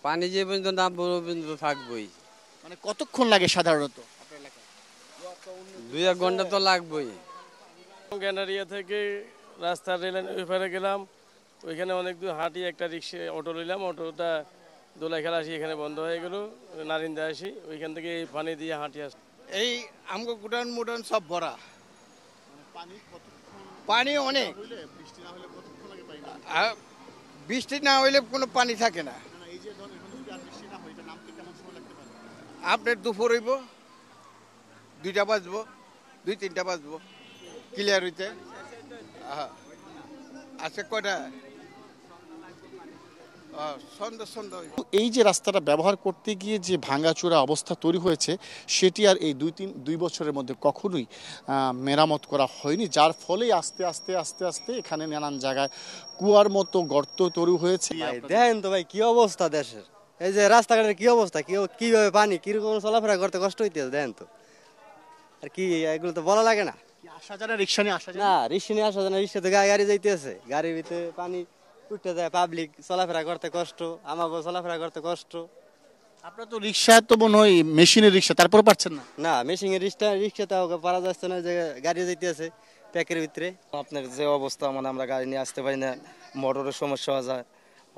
পানি যে পর্যন্ত নামবো ওই পর্যন্ত থাকবোই। মানে কতক্ষণ লাগে সাধারণত আপনার এলাকায়? 2-1 ঘন্টা তো লাগবেই। গ্যান্ডারিয়া থেকে রাস্তার রেলের ওই পারে গেলাম, ওইখানে অনেক দূর হাঁটি, একটা রিক্সা অটো নিলাম, অটোটা দোলাই খেলা আসি এখানে বন্ধ হয়ে গেল, নারিন্দা আসি, ওইখান থেকে এই পানি দিয়ে হাঁটি আসি। এই আমগো গুডান মুডান সব ভরা, পানি অনেক। আর বৃষ্টি না হইলে কোনো পানি থাকে না। আপনার দুপুর হইব, 2টা বাজবো, 2-3টা বাজবো ক্লিয়ার হইতে। আচ্ছা কয়টা? সন্ধ্যা। এই যে রাস্তাটা ব্যবহার করতে গিয়ে যে ভাঙাচোরা অবস্থা তৈরি হয়েছে, সেটি আর এই 2 বছরের মধ্যে কখনোই মেরামত করা হয়নি, যার ফলে আস্তে আস্তে আস্তে আস্তে এখানে নানান জায়গায় কুয়ার মতো গর্ত তৈরি হয়েছে। দেখেন তো ভাই কি অবস্থা দেশের, এই যে রাস্তাঘাটের কি অবস্থা, কিভাবে পানি কিরকম চলাফেরা করতে কষ্ট হইতেছে দেখেন তো। আর কি এগুলো তো বলা লাগে না। আসা যায় না, রিক্সা নিয়ে আসা যায় না, রিক্সা নিয়ে আসা যায় না, রিক্সাতে গাড়ি যাইতেছে, গাড়ির ভিতরে পানি উঠতে যায়, পাবলিক চলাফেরা করতে কষ্ট, আমাকেও চলাফেরা করতে কষ্ট। আপনার তো রিক্সা তো মনে হয় মেশিনের রিক্সা, তারপরে পারছেন না? না, মেশিনের রিক্সাতে পারা যাচ্ছে না, যে গাড়ি যাইতেছে প্যাকের ভিতরে। আপনার যে অবস্থা, মানে আমরা গাড়ি নিয়ে আসতে পারি না, মোটরের সমস্যা হয়ে যায়,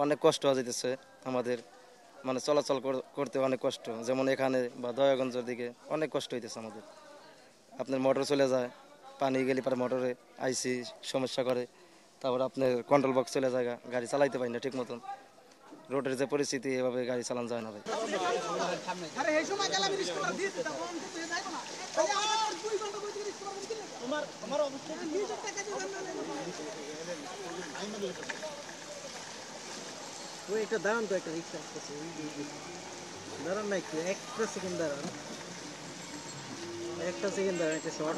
অনেক কষ্ট হয়ে যেতেছে আমাদের, মানে চলাচল করতে অনেক কষ্ট। যেমন এখানে বা দয়াগঞ্জের দিকে অনেক কষ্ট হইতেছে আমাদের। আপনার মোটর চলে যায়, পানি গেলে পরে মোটরে আইসি সমস্যা করে, তারপর আপনার কন্ট্রোল বক্স চলে যায়, গাড়ি চালাইতে পারি না ঠিক মতন। রোডের যে পরিস্থিতি, এভাবে গাড়ি চালানো যায় না ভাই। একটা দাঁড়ান তো, একটা রিক্সা আসতেছে, দাঁড়ান না একটু, একটা সেকেন্ড দাঁড়ান, একটা শর্ট